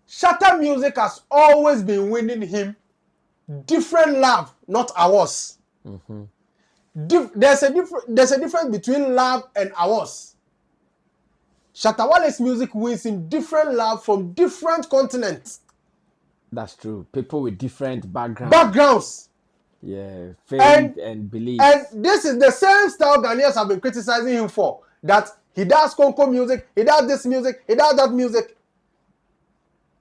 Shatta music has always been winning him different love, not ours. There's a difference between love and ours. Shatta Wale's music wins him different love from different continents. That's true. People with different backgrounds. Yeah, faith and beliefs. And this is the same style Ghanaians have been criticizing him for. That he does Konko music, he does this music, he does that music.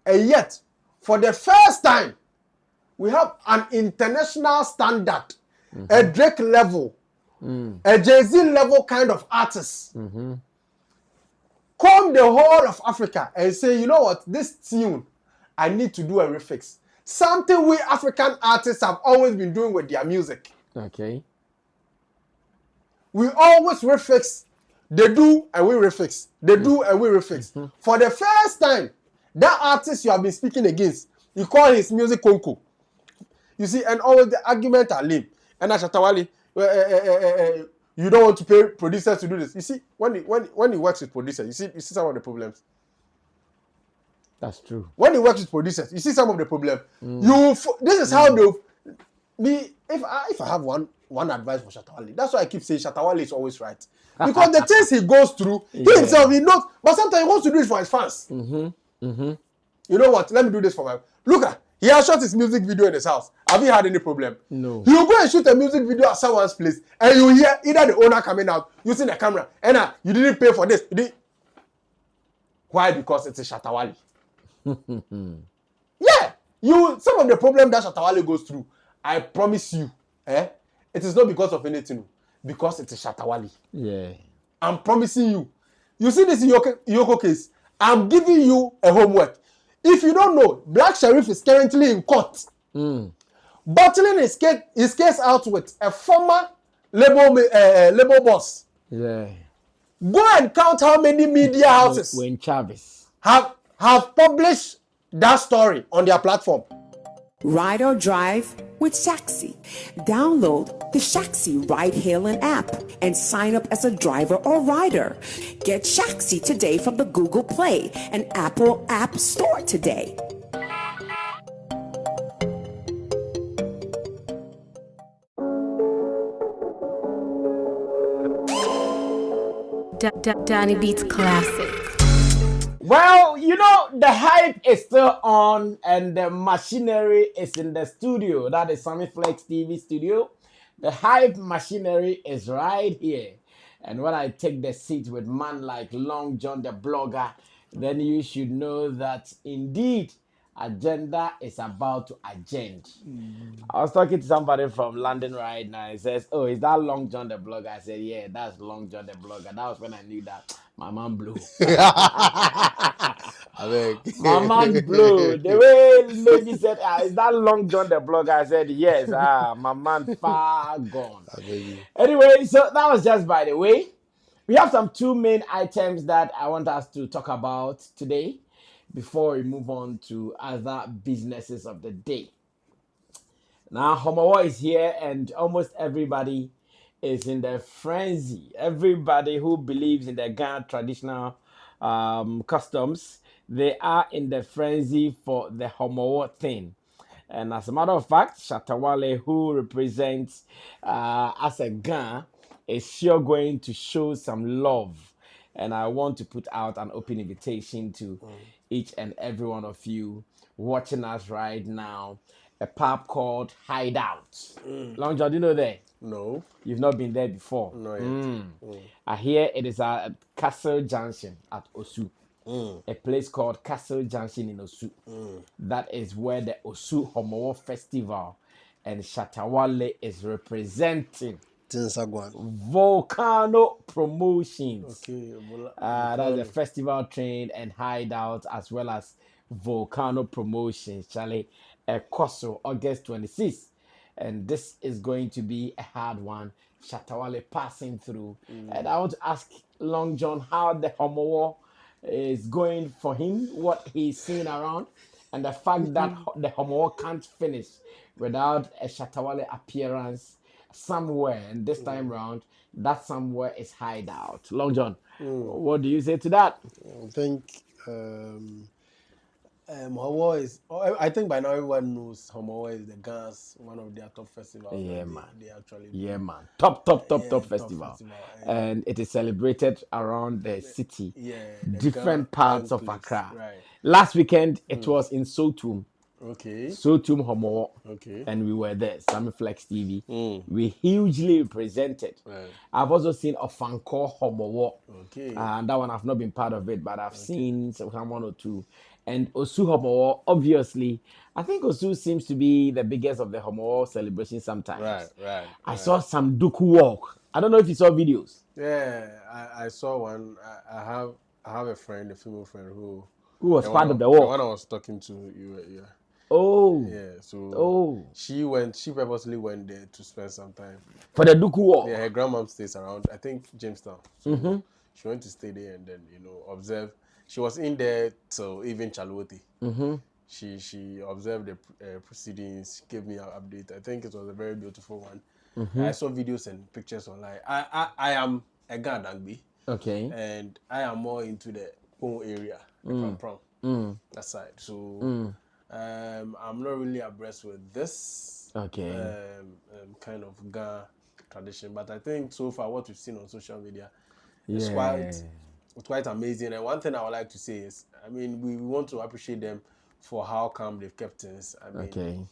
And yet, for the first time, we have an international standard, a Drake level, a Jay-Z level kind of artist. Come the whole of Africa and say, you know what, this tune, I need to do a refix. Something we African artists have always been doing with their music. Okay. We always refix. They do and we refix. They do and we refix. For the first time, that artist you have been speaking against, you call his music Konko. You see, and always the argument are lame. And Shatta Wale, you don't want to pay producers to do this. You see, when he works with producers, you see some of the problems. That's true. When he works with producers, you see some of the problem. This is how they. If I have one advice for Shatta Wale, that's why I keep saying Shatta Wale is always right. Because the things he goes through, he himself, he knows, but sometimes he wants to do it for his fans. You know what? Let me do this for my. Look at, he has shot his music video in his house. Have you had any problem? No. You go and shoot a music video at someone's place, and you hear either the owner coming out using the camera, and you didn't pay for this. Why? Because it's a Shatta Wale. Yeah, some of the problem that Shatta Wale goes through, I promise you, it is not because of anything, because it's a Shatta Wale. Yeah. I'm promising you. You see this Yoko case? I'm giving you a homework. If you don't know, Black Sheriff is currently in court, battling his case out with a former label boss. Yeah. Go and count how many media houses When Chavis have published that story on their platform. Ride or drive with Shaxi. Download the Shaxi ride-hailing app and sign up as a driver or rider. Get Shaxi today from the Google Play and Apple App Store today. Danny Beats Classic. Well, you know, the hype is still on and the machinery is in the studio. That is Sammy Flex TV studio. The hype machinery is right here. And when I take the seat with man like Long John the blogger, then you should know that indeed agenda is about to agenda. I was talking to somebody from London right now. He says, oh, is that Long John the blogger? I said, yeah, that's Long John the blogger. That was when I knew that my man blew. My man blew. The way lady said, is that Long John the blogger? I said, yes. My man far gone. Anyway, so that was just by the way. We have some two main items that I want us to talk about today before we move on to other businesses of the day. Now, Homowo is here and almost everybody is in the frenzy. Everybody who believes in the Ghana traditional customs, they are in the frenzy for the Homowo thing. And as a matter of fact, Shatta Wale, who represents as a Ghana, is sure going to show some love. And I want to put out an open invitation to each and every one of you watching us right now. A pub called Hideout. Long John, do you know that? No. You've not been there before? No yet. I hear it is at Castle Junction at Osu. A place called Castle Junction in Osu. That is where the Osu Homowo Festival and Shatta Wale is representing. Volcano Promotions. Okay. That's the festival train and Hideout as well as Volcano Promotions. Charlie, Koso, August 26th. And this is going to be a hard one. Shatta Wale passing through. And I want to ask Long John how the Homowo is going for him, what he's seeing around, and the fact that the Homowo can't finish without a Shatta Wale appearance somewhere. And this time round, that somewhere is Hideout. Long John, what do you say to that? I think Homowo is. I think by now everyone knows Homowo is the Ghana's one of their top festivals. Yeah, that man. They actually. Yeah, man. Top festival. festival. And it is celebrated around the city. Yeah. The Different parts of enclaves, Accra. Right. Last weekend, it was in Sotum. Okay. Sotum Homowo. Okay. And we were there, Sammy Flex TV. Mm. We hugely represented. Right. I've also seen Ofanko Homowo. Okay. And that one I've not been part of it, but I've seen some one or two. And Osu Homowo, obviously, I think Osu seems to be the biggest of the Homowo celebration sometimes. Right. I saw some Duku walk. I don't know if you saw videos. Yeah, I saw one. I have a friend, a female friend who was part of the The walk. one I was talking to, yeah. Oh. Yeah, so she purposely went there to spend some time. For the Duku walk? Yeah, her grandmom stays around, I think, Jamestown. So she went to stay there and then, observe. She was in there till even Chalwote. She observed the proceedings, gave me an update. I think it was a very beautiful one. I saw videos and pictures online. I am a Gandangbi. Okay. And I am more into the Pong area, the Pram, that side. So I'm not really abreast with this kind of Ga tradition. But I think so far what we've seen on social media is quite amazing. And one thing I would like to say is, I mean, we want to appreciate them for how calm they've kept things. I mean,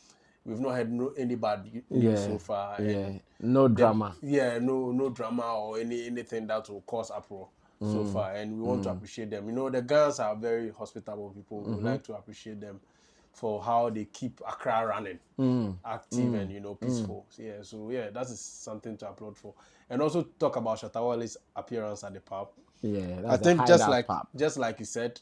we've not had any bad news so far. No drama. No drama or anything that will cause uproar so far. And we want to appreciate them. The Ghanaians are very hospitable people. We would like to appreciate them for how they keep Accra running, active and peaceful. So that is something to applaud for. And also talk about Shatta Wale's appearance at the pub. I think just like you said,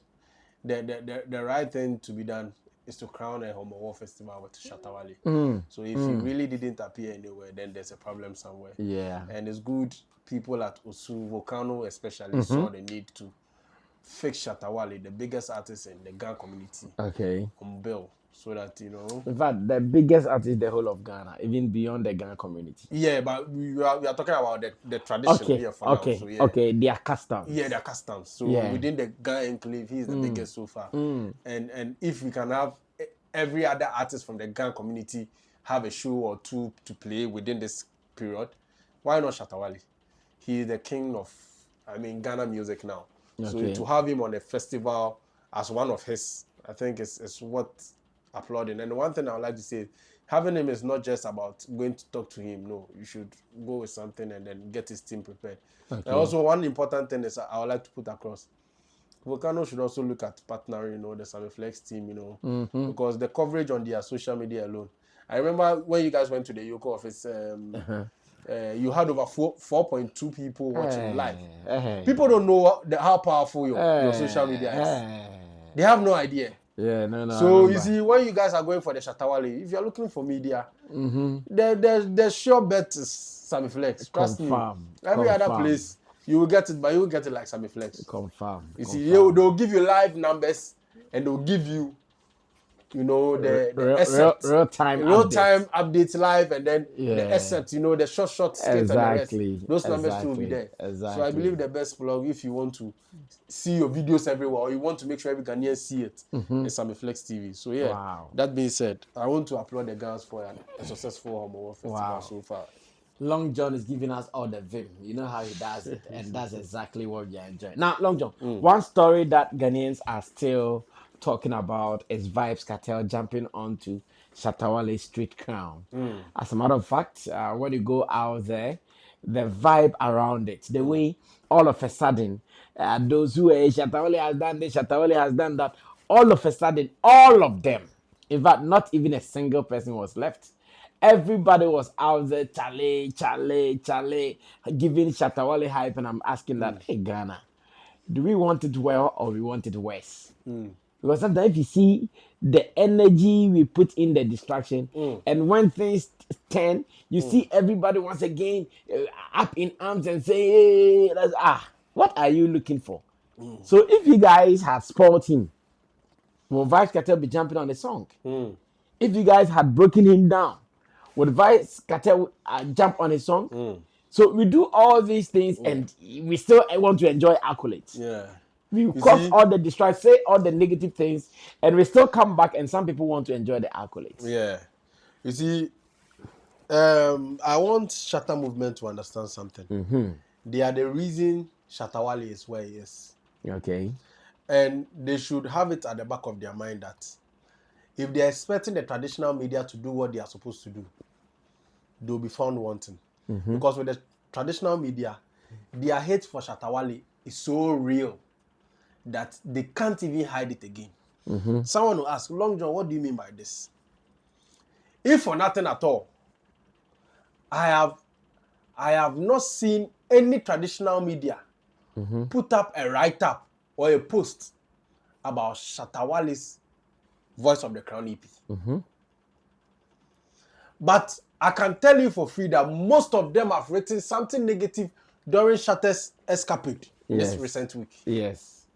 the right thing to be done is to crown a Homowo festival with Shatta Wale. So if he really didn't appear anywhere, then there's a problem somewhere. And it's good people at Osu, Volcano especially, saw the need to fix Shatta Wale, the biggest artist in the Ghana community, on bill, so that In fact, the biggest artist in the whole of Ghana, even beyond the Ghana community. Yeah, but we are talking about the tradition here for now. So, their customs. Yeah, their customs. So within the Ghana enclave, he's the biggest so far. And if we can have every other artist from the Ghana community have a show or two to play within this period, why not Shatta Wale? He is the king of, Ghana music now. So to have him on a festival as one of his, I think is what applauding. And one thing I would like to say, having him is not just about going to talk to him. No, you should go with something and then get his team prepared. And also one important thing is I would like to put across, Volcano should also look at partnering, the Sammy Flex team, because the coverage on their social media alone. I remember when you guys went to the Yoko office, you had over 4.2 people watching live. People don't know how powerful your social media is. They have no idea. No. So you see, when you guys are going for the Shatta Wale, if you're looking for media, the sure bet is Sammy Flex. Trust me. Every other place you will get it, but you will get it like Sammy Flex. You see, they'll give you live numbers and they'll give you, the real time updates live, and then the assets, the short skits and the rest. Those numbers too will be there. So I believe the best plug, if you want to see your videos everywhere, or you want to make sure every Ghanaian see it, is Sammy Flex TV. So that being said, I want to applaud the guys for a successful Homowo festival so far. Long John is giving us all the vim. You know how he does it, and that's exactly what we are enjoying. Now, Long John, one story that Ghanaians are still talking about is Vybz Kartel jumping onto Shatta Wale's street crown. As a matter of fact, when you go out there, the vibe around it, the way all of a sudden, those who Shatta Wale has done this, Shatta Wale has done that, all of a sudden, all of them, in fact, not even a single person was left. Everybody was out there, chale, giving Shatta Wale hype, and I'm asking that, hey Ghana, do we want it well or we want it worse? Because sometimes if you see the energy we put in the distraction, and when things turn, you see everybody once again up in arms and say, hey, what are you looking for? So if you guys had spoiled him, will Vybz Kartel be jumping on the song? If you guys had broken him down, would Vybz Kartel jump on his song? So we do all these things and we still want to enjoy accolades. We cause all the distress, say all the negative things, and we still come back, and some people want to enjoy the accolades. Yeah. You see, I want Shatta movement to understand something. They are the reason Shatta Wale is where he is. Okay. And they should have it at the back of their mind that if they are expecting the traditional media to do what they are supposed to do, they'll be found wanting. Because with the traditional media, their hate for Shatta Wale is so real that they can't even hide it again. Someone will ask, Long John, what do you mean by this? If for nothing at all, I have not seen any traditional media put up a write-up or a post about Shatta Wale's Voice of the Crown EP. But I can tell you for free that most of them have written something negative during Shatta's escapade this recent week. Yes.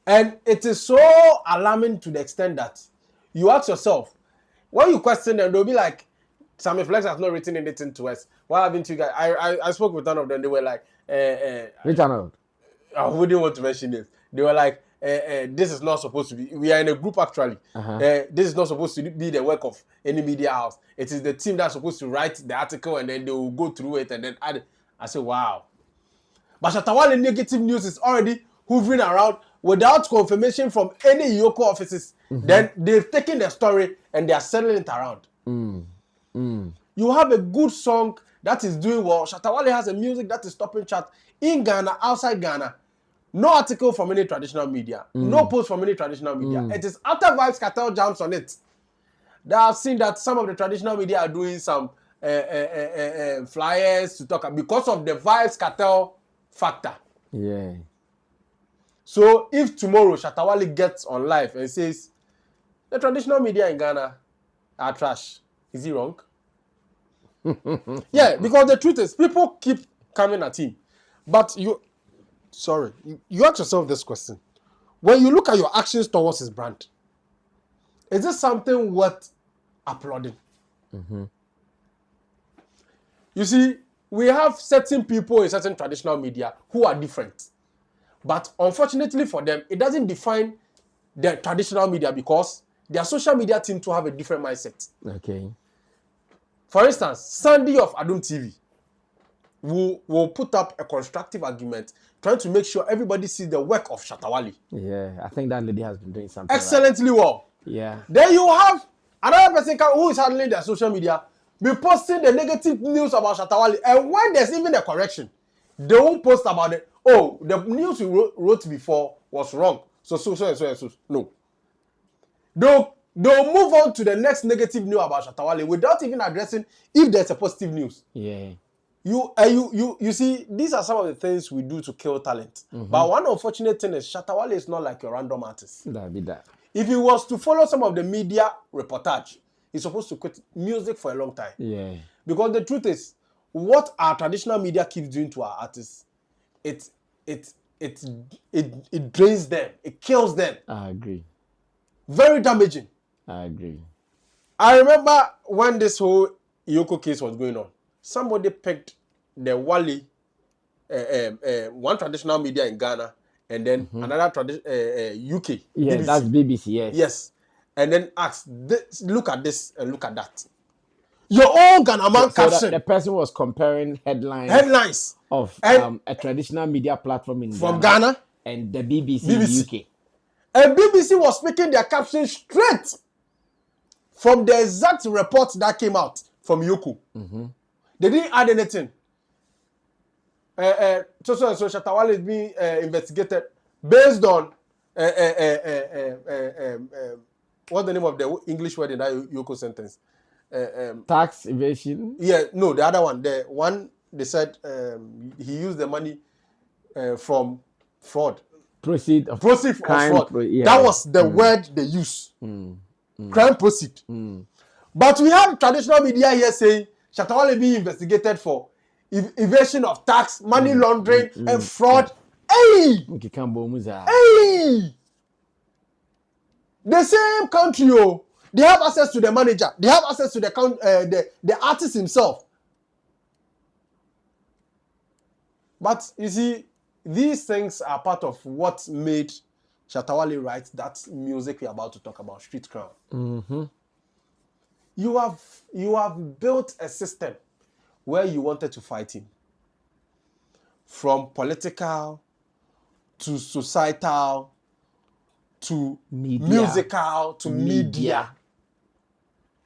And it is so alarming to the extent that you ask yourself, when you question them, they'll be like, Sammy Flex has not written anything to us. Why haven't you guys? I spoke with one of them. They were like, Which one? I wouldn't want to mention it. They were like, this is not supposed to be. We are in a group actually. This is not supposed to be the work of any media house. It is the team that's supposed to write the article and then they will go through it and then add it. I said, wow. But Shatta Wale negative news is already hovering around without confirmation from any Yoko offices. Then they've taken the story and they are selling it around. You have a good song that is doing well. Shatta Wale has a music that is topping chart in Ghana, outside Ghana. No article from any traditional media. No post from any traditional media. It is after Vybz Kartel jumps on it that I've seen that some of the traditional media are doing some flyers to talk about because of the Vybz Kartel factor. Yeah. So if tomorrow Shatta Wale gets on live and says the traditional media in Ghana are trash, is he wrong? Yeah, because the truth is people keep coming at him. But you ask yourself this question. When you look at your actions towards his brand, is this something worth applauding? You see, we have certain people in certain traditional media who are different. But unfortunately for them, it doesn't define the traditional media because their social media team to have a different mindset. Okay. For instance, Sandy of Adum TV will put up a constructive argument trying to make sure everybody sees the work of Shatta Wale. Yeah, I think that lady has been doing something excellently well. Yeah. Then you have another person who is handling their social media be posting the negative news about Shatta Wale, and when there's even a correction, they won't post about it. Oh, the news you wrote before was wrong. So. No. They'll move on to the next negative news about Shatta Wale without even addressing if there's a positive news. Yeah. You see, these are some of the things we do to kill talent. But one unfortunate thing is Shatta Wale is not like your random artist. That'd be that. If he was to follow some of the media reportage, he's supposed to quit music for a long time. Yeah. Because the truth is, what our traditional media keeps doing to our artists, it drains them, it kills them. I agree. Very damaging. I agree. I remember when this whole Yoko case was going on, somebody picked the Wale, one traditional media in Ghana, and then another UK. Yeah, BBC. that's BBC, yes. Yes. And then asked, look at this and look at that. Your own Ghana man caption. The person was comparing headlines of a traditional media platform in from Ghana and the BBC. UK. And BBC was speaking their caption straight from the exact report that came out from Yoko. They didn't add anything. So Shatta Wale is being investigated based on what's the name of the English word in that Yoko sentence? Tax evasion. Yeah, no, the other one. The one they said he used the money from fraud. Proceed of crime, fraud. Yeah. That was the word they use. Crime proceed. But we have traditional media here saying Shatta Wale being investigated for evasion of tax, money laundering, and fraud. Hey! Hey! The same country, oh, they have access to the manager. They have access to the artist himself. But you see, these things are part of what made Shatta Wale write that music we're about to talk about, Street Crown. Mm-hmm. You have built a system where you wanted to fight him. From political to societal to musical to media.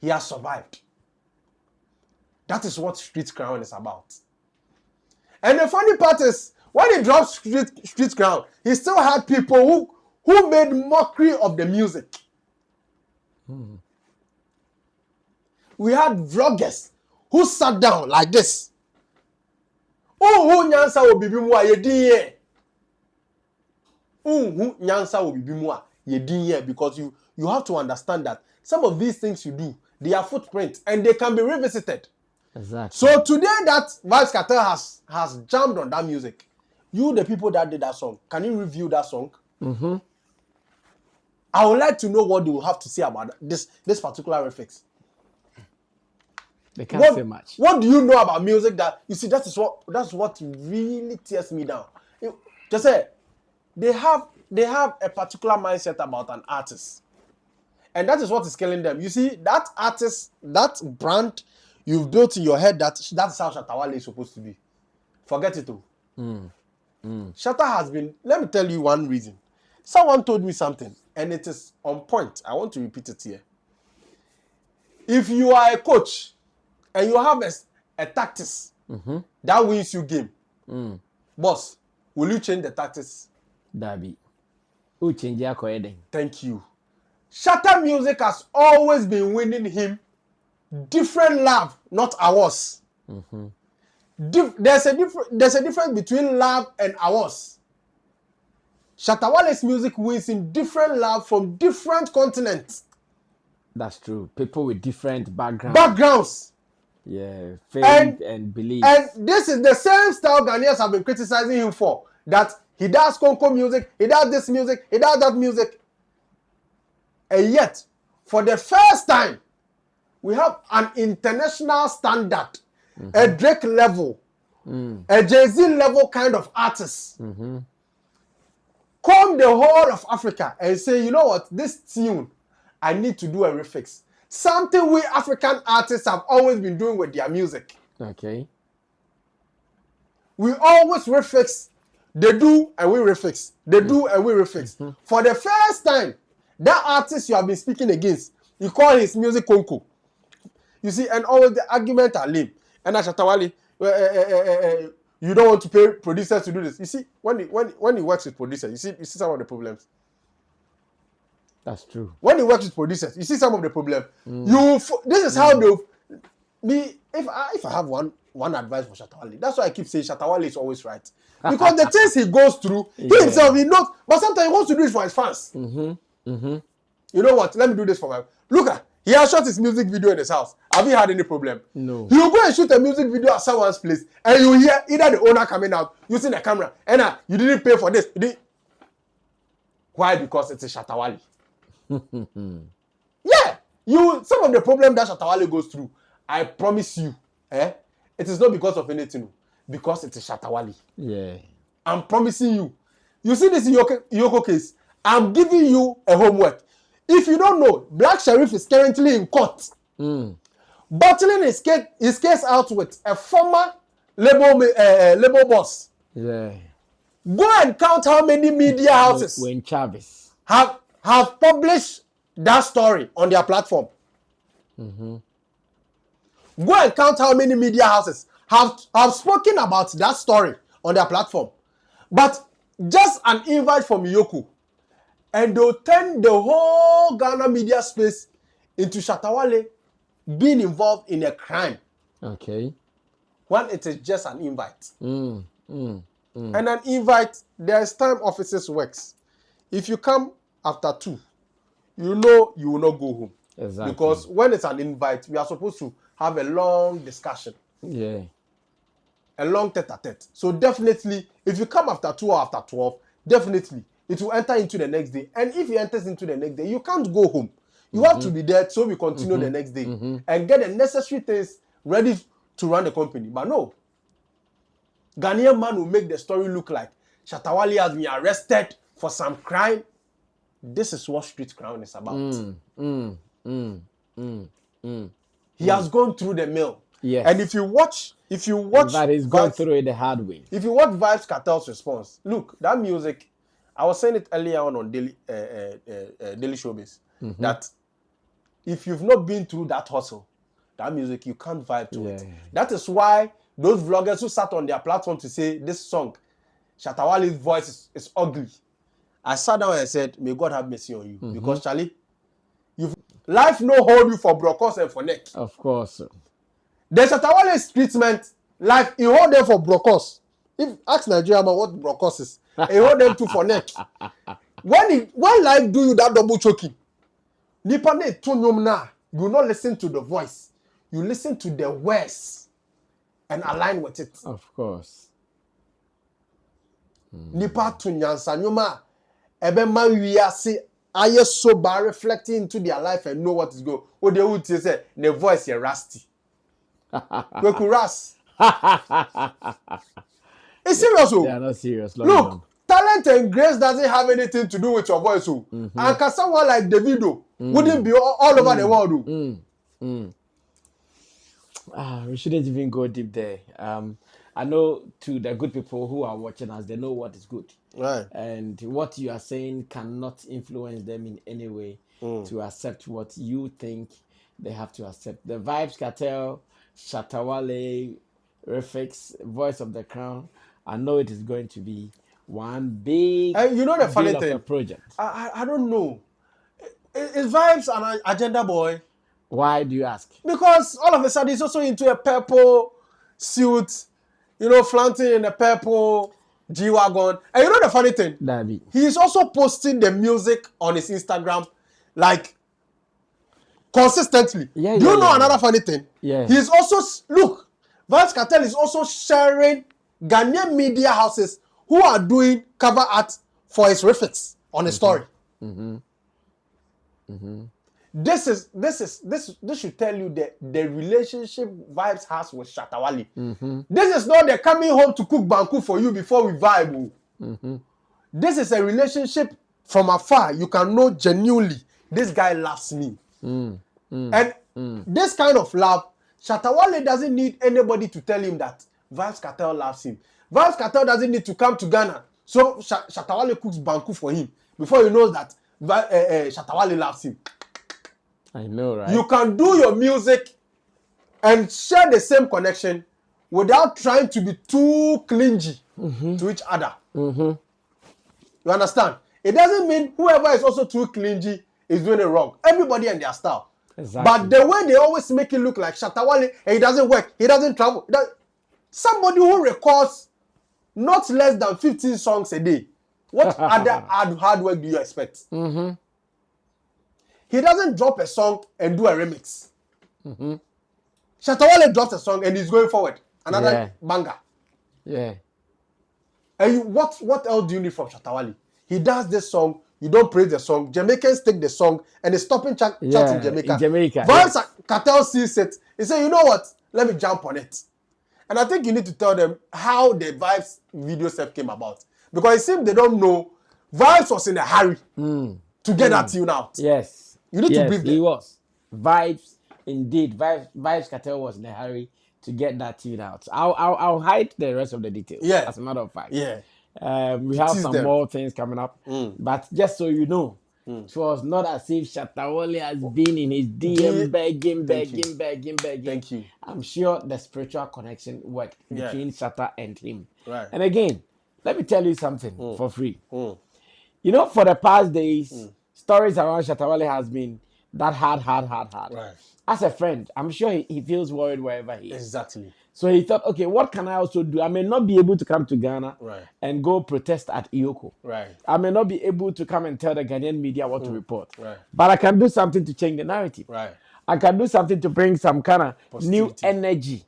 He has survived. That is what Street Crown is about. And the funny part is, when he dropped Street Crown, he still had people who made mockery of the music. We had vloggers who sat down like this. Oh, nyansa will be bimwa yediye. Nyansa will be bimwa yediye, because you have to understand that some of these things you do, they are footprints and they can be revisited. Exactly. So today that Vybz Kartel has jammed on that music. You, the people that did that song, can you review that song? Mm-hmm. I would like to know what they will have to say about this particular refix. They can't say much. What do you know about music that you see? That's what really tears me down. Just say they have a particular mindset about an artist, and that is what is killing them. You see, that artist, that brand you've built in your head, that's how Shatta Wale is supposed to be. Forget it all. Shatta has been. Let me tell you one reason. Someone told me something, and it is on point. I want to repeat it here. If you are a coach and you have a tactics that wins you game, boss, will you change the tactics? Dabi. Who change your code? Thank you. Shatta music has always been winning him different love, not ours. There's a difference between love and ours. Shatta Wale's music wins him different love from different continents. That's true. People with different backgrounds. Backgrounds. Yeah, faith and belief. And this is the same style Ghanaians have been criticizing him for. That he does Konko music, he does this music, he does that music. And yet, for the first time, we have an international standard, a Drake level, a Jay-Z level kind of artist. Come the whole of Africa and say, you know what, this tune, I need to do a refix. Something we African artists have always been doing with their music. Okay. We always refix. They do and we refix. They do and we refix. For the first time, that artist you have been speaking against, you call his music Konko. You see, and always the argument are lame. And Shatta Wale, you don't want to pay producers to do this. You see, when he works with producers, you see some of the problems. That's true. When he works with producers, you see some of the problem. This is how me. If I have one advice for Shatta Wale, that's why I keep saying Shatta Wale is always right, because the things he goes through, he himself he knows, but sometimes he wants to do it for his fans. You know what? Let me do this for my look at. He has shot his music video in his house. Have you had any problem? No. You go and shoot a music video at someone's place, and you hear either the owner coming out using the camera, and you didn't pay for this. Why? Because it's a Shatta Wale. Yeah, some of the problem that Shatta Wale goes through, I promise you, it is not because of anything, because it's a Shatta Wale. Yeah, I'm promising you. You see this Yoko case? I'm giving you a homework. If you don't know, Black Sheriff is currently in court, battling his case out with a former label boss. Yeah. Go and count how many media houses when Chavez have published that story on their platform. Go and count how many media houses have spoken about that story on their platform. But just an invite from Yoko, and they'll turn the whole Ghana media space into Shatta Wale being involved in a crime. Okay. When it is just an invite. And an invite, there's time officers works. If you come after 2, you know you will not go home. Exactly. Because when it's an invite, we are supposed to have a long discussion. Yeah. A long tete-a-tete. So definitely, if you come after 2 or after 12, definitely, it will enter into the next day. And if it enters into the next day, you can't go home. You have to be there so we continue the next day and get the necessary things ready to run the company. But no. Ghanaian man will make the story look like Shatta Wale has been arrested for some crime. This is what Street Crown is about. He has gone through the mill. Yes. And if you watch that he's gone through it the hard way. If you watch Vybz Kartel's response, look, that music, I was saying it earlier on Daily Showbiz, that if you've not been through that hustle, that music, you can't vibe to it. That is why those vloggers who sat on their platform to say this song, Shatta Wale's voice is ugly. I sat down and said, may God have mercy on you. Because, Charlie, life no hold you for brokos and for neck. Of course. The Shatta Wale's treatment, life, he hold them for brokos. If ask Nigeria man what brokos is, he hold them too for neck. When life do you that double choking, nipa ne tunyom na, you not listen to the voice. You listen to the words and align with it. Of course. Nipa tunyansa nyoma ebe man wiase aye so by reflecting into their life and know what is going. What they would say the voice is rusty. We could rust. It's serious. They are not serious. Look, talent and grace doesn't have anything to do with your voice. And can someone like Davido wouldn't be all over the world. We shouldn't even go deep there. I know to the good people who are watching us, they know what is good. Right. And what you are saying cannot influence them in any way to accept what you think they have to accept. The Vybz Kartel, Shatta Wale, Refix, Voice of the Crown, I know it is going to be one big you know the funny deal thing, of a project. I don't know. Is Vybz an agenda boy? Why do you ask? Because all of a sudden he's also into a purple suit, flaunting in a purple G-Wagon. And you know the funny thing? Dabi. He's also posting the music on his Instagram, like, consistently. Do you know another funny thing? Yeah. He's also, look, Vybz Kartel is also sharing Ghanaian media houses who are doing cover art for his refits on his story. This should tell you the relationship Vybz has with Shatta Wale. This is not the coming home to cook banku for you before we vibe. This is a relationship from afar. You can know genuinely this guy loves me. And this kind of love, Shatta Wale doesn't need anybody to tell him that Vybz Kartel loves him. Vybz Kartel doesn't need to come to Ghana. So Shatta Wale cooks banku for him before he knows that Shatta Wale loves him. I know, right? You can do your music and share the same connection without trying to be too clingy to each other. You understand? It doesn't mean whoever is also too clingy is doing it wrong. Everybody and their style. Exactly. But the way they always make it look like Shatta Wale, and he doesn't work, he doesn't travel. Somebody who records not less than 15 songs a day, what other hard work do you expect? He doesn't drop a song and do a remix. Shatta Wale drops a song and he's going forward. Another banger. Yeah. And what else do you need from Shatta Wale? He does this song, you don't praise the song. Jamaicans take the song and it's stopping chat in Jamaica. Vybz Kartel sees it. He said, you know what? Let me jump on it. And I think you need to tell them how the Vybz video set came about. Because it seems they don't know. Vybz was in a hurry to get that tune out. Yes. You need to brief them. He was. Vybz, indeed. Vybz Kartel was in a hurry to get that tune out. I'll hide the rest of the details. Yeah. As a matter of fact. Yeah. We have some more things coming up. But just so you know, it was not as if Shatta Wale has been in his DM begging. Thank you. I'm sure the spiritual connection worked between Shatta and him. Right. And again, let me tell you something for free. For the past days, stories around Shatta Wale has been that hard. Right. As a friend, I'm sure he feels worried wherever he is. Exactly. So he thought, okay, what can I also do? I may not be able to come to Ghana and go protest at Iyoko. Right. I may not be able to come and tell the Ghanaian media what to report. Right. But I can do something to change the narrative. Right. I can do something to bring some kind of new energy,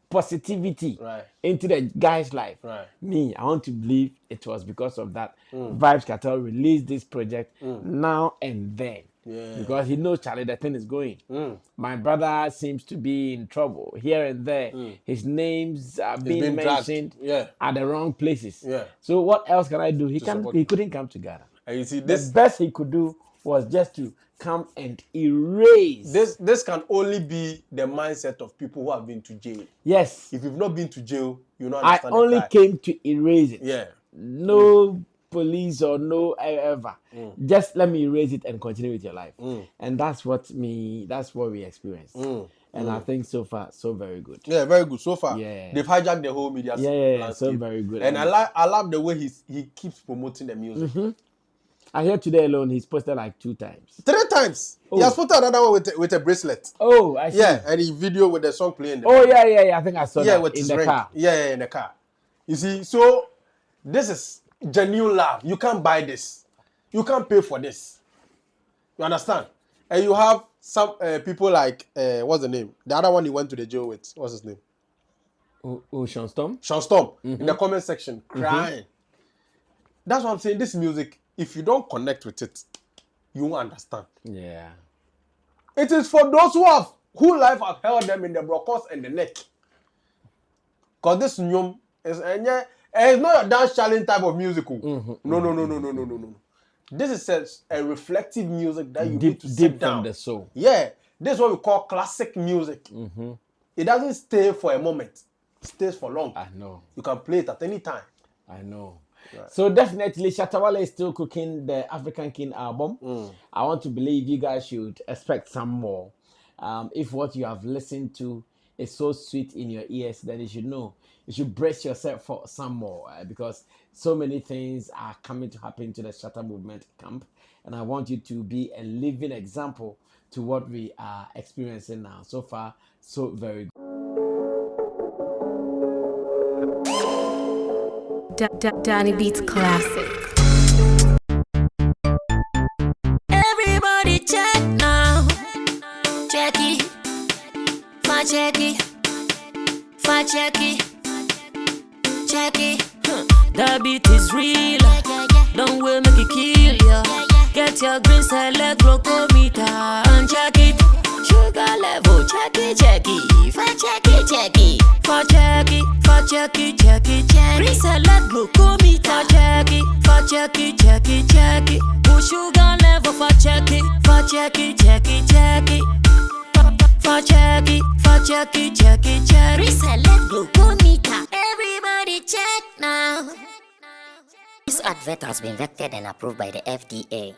positivity into the guy's life. Right. Me, I want to believe it was because of that. Vybz Kartel released this project now and then. Yeah. Because he knows, Charlie, the thing is going. My brother seems to be in trouble here and there. His names are being dragged. mentioned Yeah. at the wrong places. Yeah. So what else can I do? He support couldn't come together. And you see, The this best he could do was just to come and erase. this can only be the mindset of people who have been to jail. Yes. If you've not been to jail, you don't I understand the only cry. came to erase it. Yeah. No police or no ever. Just let me erase it and continue with your life. And that's what we experienced. And I think so far, so very good. Yeah, very good. So far, Yeah. they've hijacked the whole media landscape. So very good. And I love the way he keeps promoting the music. I heard today alone he's posted like 2 times. 3 times. Oh. He has put another one with a bracelet. Oh, I see. Yeah, and he video with the song playing. Oh, yeah. I think I saw that with in his the ring. car. Yeah, in the car. You see, so this is genuine love. You can't buy this. You can't pay for this. You understand? And you have some people like, what's the name? The other one he went to the jail with. What's his name? Oh, Sean Storm? Sean Storm. In the comment section, crying. That's what I'm saying. This music, if you don't connect with it, you won't understand. Yeah. It is for those who life have held them in the broadcast and the neck. Because this nyom is it's not a dance challenge type of musical. No. This is a reflective music that you need to sit down. From the soul. Yeah, this is what we call classic music. It doesn't stay for a moment. It stays for long. I know. You can play it at any time. I know. Right. So definitely Shatta Wale is still cooking the African King album. I want to believe you guys should expect some more. If what you have listened to is so sweet in your ears, then you should know. You should brace yourself for some more because so many things are coming to happen to the Shatta movement camp. And I want you to be a living example to what we are experiencing now. So far, so very good. Danny Beats Classic. Everybody check now. Check it. Fa check it. Fa check it. Check it. The beat is real. Don't will make it kill ya. Get your green select glucometer and check it. Sugar level, check it. Fa check it. Fa check it. Fa check it. Green select glucometer. Fa check it. Push sugar level. Fa check it. Fa check it. Reselect glucometer. Everybody check now. This advert has been vetted and approved by the FDA.